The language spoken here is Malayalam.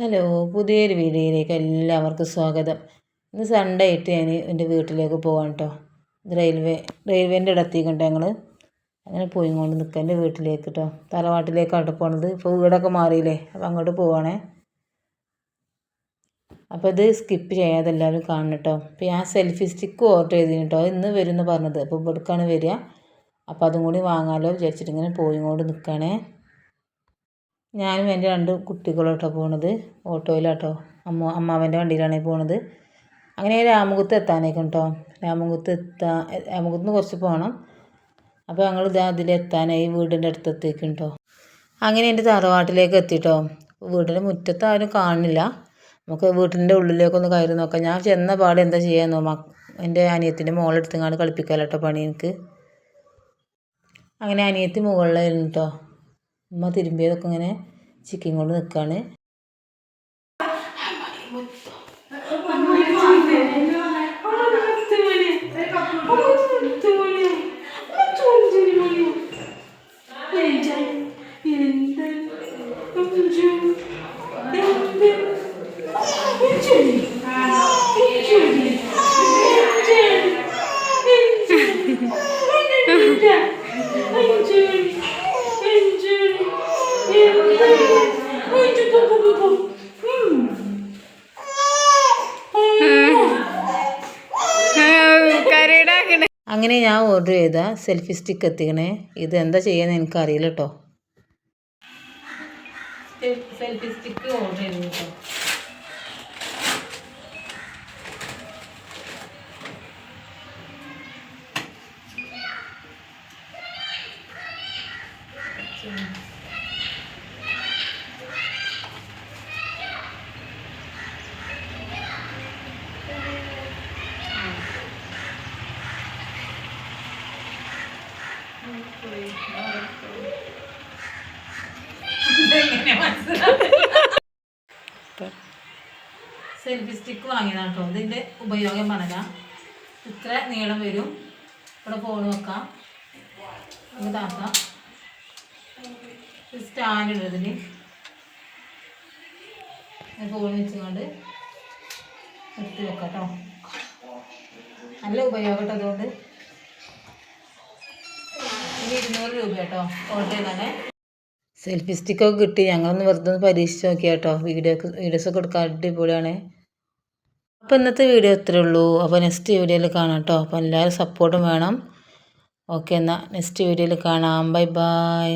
ഹലോ, പുതിയൊരു വീഡിയോയിലേക്ക് എല്ലാവർക്കും സ്വാഗതം. ഇന്ന് സൺഡേ ആയിട്ട് ഞാൻ എൻ്റെ വീട്ടിലേക്ക് പോകാം കേട്ടോ. ഇത് റെയിൽവേൻ്റെ ഇടത്തേക്കുണ്ട് ഞങ്ങൾ. അങ്ങനെ പോയി കൊണ്ട് നിൽക്കുക എൻ്റെ വീട്ടിലേക്ക് കേട്ടോ. തറവാട്ടിലേക്കാണ് പോണത്. ഇപ്പോൾ വീടൊക്കെ മാറിയില്ലേ, അപ്പോൾ അങ്ങോട്ട് പോവാണേ. അപ്പോൾ ഇത് സ്കിപ്പ് ചെയ്യാതെ എല്ലാവരും കാണണം കേട്ടോ. അപ്പോൾ ഞാൻ സെൽഫി സ്റ്റിക്ക് ഓർഡർ ചെയ്തിന് കേട്ടോ. ഇന്ന് വരുമെന്ന് പറഞ്ഞത്. അപ്പോൾ ഇവിടേക്കാണ് വരിക. അപ്പോൾ അതും കൂടി വാങ്ങാമല്ലോ വിചാരിച്ചിട്ട് ഇങ്ങനെ പോയി കൊണ്ട് നിൽക്കുകയാണേ. ഞാനും എൻ്റെ 2 കുട്ടികളോട്ടോ പോണത്. ഓട്ടോയിലാട്ടോ. അമ്മാവൻ്റെ വണ്ടിയിലാണ് പോണത്. അങ്ങനെ രാമകുത്ത് എത്താനേക്കും കേട്ടോ. രാമകുത്ത് നിന്ന് കുറച്ച് പോകണം. അപ്പോൾ ഞങ്ങൾ അതിലെത്താനായി വീടിൻ്റെ അടുത്തെത്തേക്കും കേട്ടോ. അങ്ങനെ എൻ്റെ തറവാട്ടിലേക്ക് എത്തിട്ടോ. വീടിൻ്റെ മുറ്റത്ത് ആരും കാണില്ല. നമുക്ക് വീട്ടിൻ്റെ ഉള്ളിലേക്കൊന്ന് കയറി നോക്കാം. ഞാൻ ചെന്ന പാടെ എന്താ ചെയ്യാന്നോ, എൻ്റെ അനിയത്തിൻ്റെ മോളെടുത്തങ്ങാണ്ട് കളിപ്പിക്കാലോ പണി എനിക്ക്. അങ്ങനെ അനിയത്തി മുകളിലായിരുന്നു കേട്ടോ. ഉമ്മ തിരുമ്പിയതൊക്കെ ഇങ്ങനെ ചിക്കൻ കൊണ്ട് നിൽക്കുകയാണ്. അങ്ങനെ ഞാൻ ഓർഡർ ചെയ്ത സെൽഫി സ്റ്റിക്ക് എത്തിക്കണേ. ഇത് എന്താ ചെയ്യാന്ന് എനിക്കറിയില്ല കേട്ടോ. സെൽഫി സ്റ്റിക്ക് ഓർഡർ ചെയ്തു കേട്ടോ. സെൽഫി സ്റ്റിക്ക് വാങ്ങിയതാണ് കേട്ടോ. ഇതിൻ്റെ ഉപയോഗം പറഞ്ഞാൽ ഇത്ര നീളം വരും. ഇവിടെ ഫോൺ വെക്കാം, ഇത് താക്കാം, സ്റ്റാൻഡ് ഉള്ളതിന് ഫോൺ വെച്ചുകൊണ്ട് എടുത്ത് വെക്കാം കേട്ടോ. നല്ല ഉപയോഗം കേട്ടോ. അതുകൊണ്ട് 200 രൂപ കേട്ടോ ഓർഡർ ചെയ്താണേ. സെൽഫി സ്റ്റിക്കൊക്കെ കിട്ടി. ഞങ്ങളൊന്ന് വെറുതെ ഒന്ന് പരീക്ഷിച്ച് നോക്കിയാൽ കേട്ടോ. വീഡിയോസൊക്കെ എടുക്കാൻ അടിപൊളിയാണ്. അപ്പോൾ ഇന്നത്തെ വീഡിയോ ഇത്രയേ ഉള്ളൂ. അപ്പോൾ നെക്സ്റ്റ് വീഡിയോയിൽ കാണാം കേട്ടോ. അപ്പോൾ എല്ലാവരും സപ്പോർട്ടും വേണം. ഓക്കെ, എന്നാൽ നെക്സ്റ്റ് വീഡിയോയിൽ കാണാം. Bye bye.